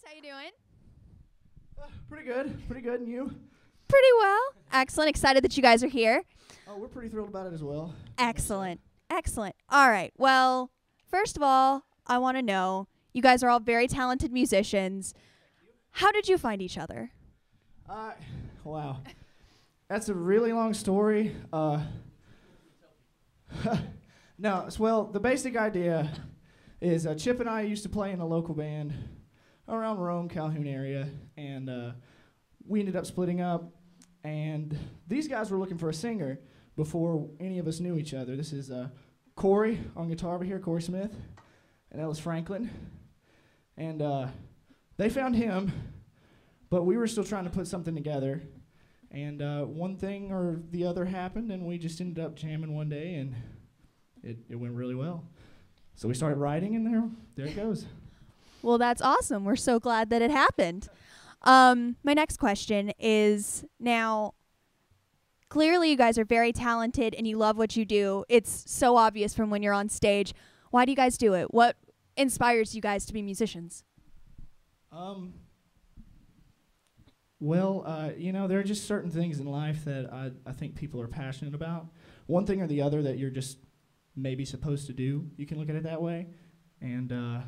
How you doing? Pretty good. Pretty good. And you? Pretty well. Excellent. Excited that you guys are here. Oh, we're pretty thrilled about it as well. Excellent. Excellent. All right. Well, first of all, I want to know, you guys are all very talented musicians. How did you find each other? Wow. That's a really long story. No, well, the basic idea is Chip and I used to play in a local band around Rome, Calhoun area, and we ended up splitting up, and these guys were looking for a singer before any of us knew each other. This is Corey on guitar over here, Corey Smith, and Ellis Franklin, and they found him, but we were still trying to put something together, and one thing or the other happened, and we just ended up jamming one day, and it went really well. So we started writing, and there it goes. Well, that's awesome. We're so glad that it happened. My next question is, now, clearly you guys are very talented and you love what you do. It's so obvious from when you're on stage. Why do you guys do it? What inspires you guys to be musicians? Well, there are just certain things in life that I think people are passionate about. One thing or the other that you're just maybe supposed to do. You can look at it that way. And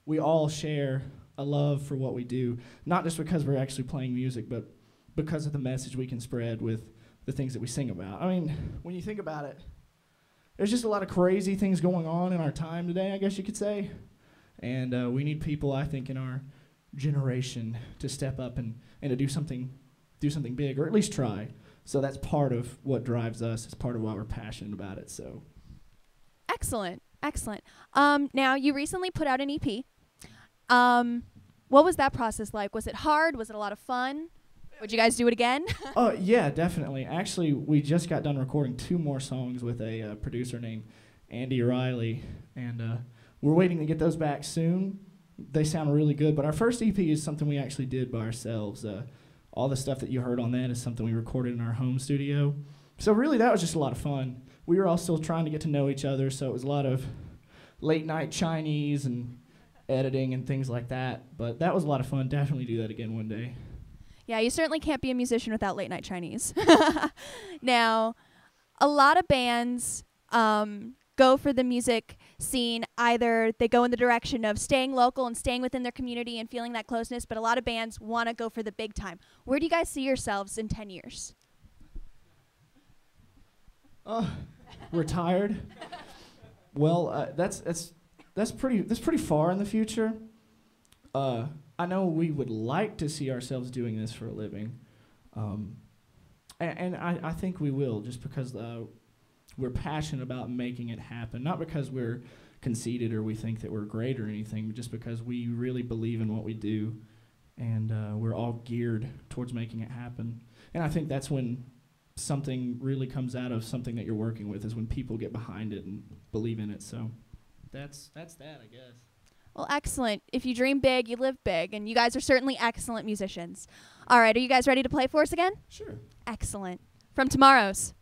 we all share a love for what we do, not just because we're actually playing music, but because of the message we can spread with the things that we sing about. I mean, when you think about it, there's just a lot of crazy things going on in our time today, I guess you could say. And we need people, I think, in our generation to step up and to do something big, or at least try. So that's part of what drives us. It's part of why we're passionate about it. So, excellent, excellent. Now, you recently put out an EP. What was that process like? Was it hard? Was it a lot of fun? Would you guys do it again? Oh, yeah, definitely. Actually, we just got done recording 2 more songs with a producer named Andy Riley, and we're waiting to get those back soon. They sound really good, but our first EP is something we actually did by ourselves. All the stuff that you heard on that is something we recorded in our home studio. So really, that was just a lot of fun. We were all still trying to get to know each other, so it was a lot of late-night Chinese and editing and things like that. But that was a lot of fun. Definitely do that again one day. Yeah, you certainly can't be a musician without late-night Chinese. Now, a lot of bands go for the music scene. Either they go in the direction of staying local and staying within their community and feeling that closeness, but a lot of bands want to go for the big time. Where do you guys see yourselves in 10 years? Retired. Well, that's pretty far in the future. I know we would like to see ourselves doing this for a living, and I think we will, just because we're passionate about making it happen, not because we're conceited or we think that we're great or anything, but just because we really believe in what we do, and we're all geared towards making it happen. And I think that's when something really comes out of something that you're working with, is when people get behind it and believe in it. So that's that, I guess. Well, excellent. If you dream big, you live big, and you guys are certainly excellent musicians. All right, are you guys ready to play for us again? Sure. Excellent. From Tomorrow's.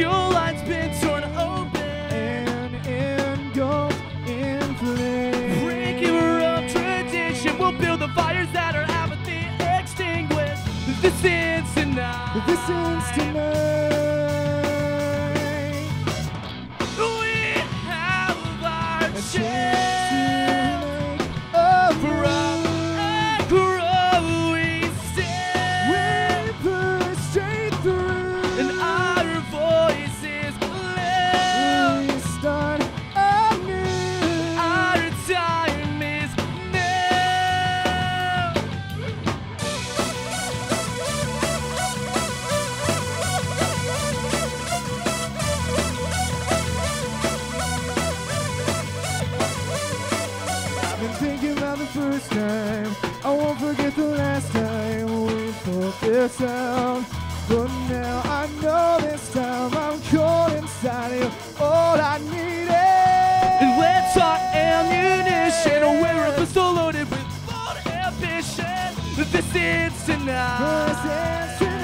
fuel line's been torn open and engulfed in flames. this instant night. We have our A chance chance to make a from a growing stand, we push straight through. and our voices loud. We start anew. Our time is now. I've been thinking about the first time. I won't forget the last time we pulled this out. But now I know this time I'm caught inside you. All I needed. And let's our ammunition. We're a pistol loaded with bold ambition. This is tonight. First dance tonight.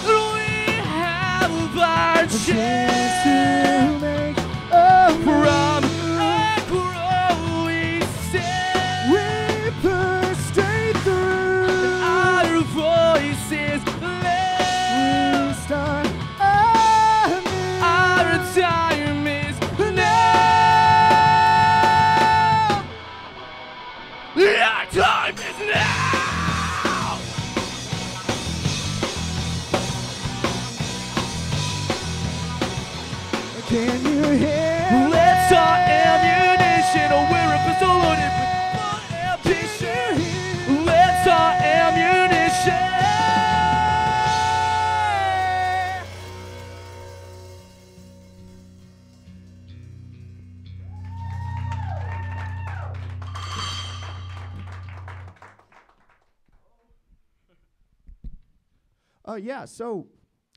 We have our A chance chance to make a from move. a growing stand. We push straight through. Our voices loud. We start anew. Our time is now. Our time is now. Can you hear? Let's our ammunition. We're a pistol loaded with bold ambition. Let's our ammunition. Yeah, so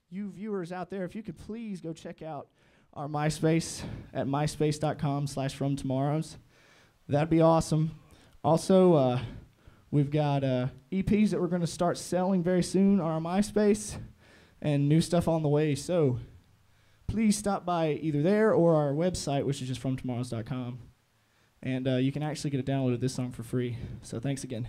you viewers out there, if you could please go check out our MySpace at myspace.com/fromtomorrows. That'd be awesome. Also, we've got EPs that we're going to start selling very soon on our MySpace and new stuff on the way. So please stop by either there or our website, which is just fromtomorrows.com. And you can actually get a download of this song for free. So thanks again.